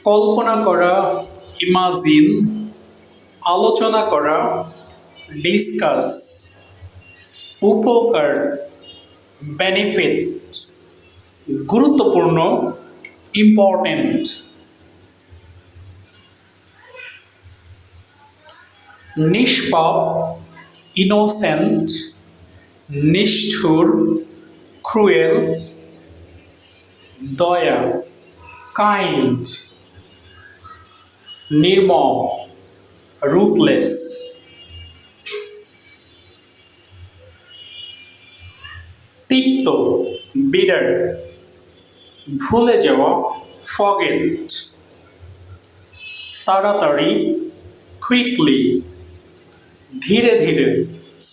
কল্পনা করা, ইমাজিন, আলোচনা করা, ডিসকাস, উপকার, বেনিফিট, গুরুত্বপূর্ণ, ইম্পর্টেন্ট, নিষ্পাপ, ইনোসেন্ট, নিষ্ঠুর, ক্রুয়েল, দয়া, কাইন্ড, নির্মম, রুথলেস। তিক্ত, বিডার, ভুলে যাওয়া, ফরগেট, তাড়াতাড়ি, কুইকলি, ধীরে ধীরে,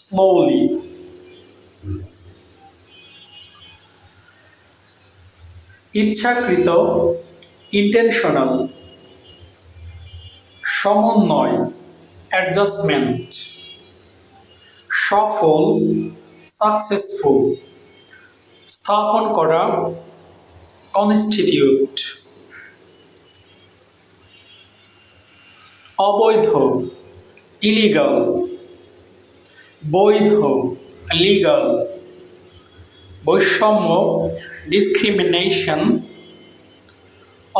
স্লোলি। ইচ্ছাকৃত, ইন্টেনশনাল, সমন্বয়, অ্যাডজাস্টমেন্ট, সফল, সাকসেসফুল, স্থাপন করা, কনস্টিটিউট। অবৈধ, ইলিগাল, বৈধ, লিগাল, বৈষম্য, ডিসক্রিমিনেশন,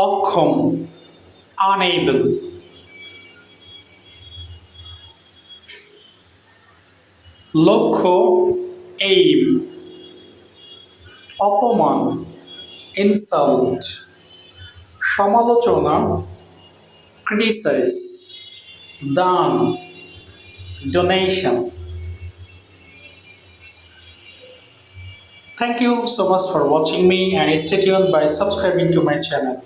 অক্ষম, আনএবল। লক্ষ্য, এইম, অপমান, ইনসাল্ট, সমালোচনা, ক্রিটিসাইজ, দান, donation. Thank you so much for watching me and stay tuned by subscribing to my channel.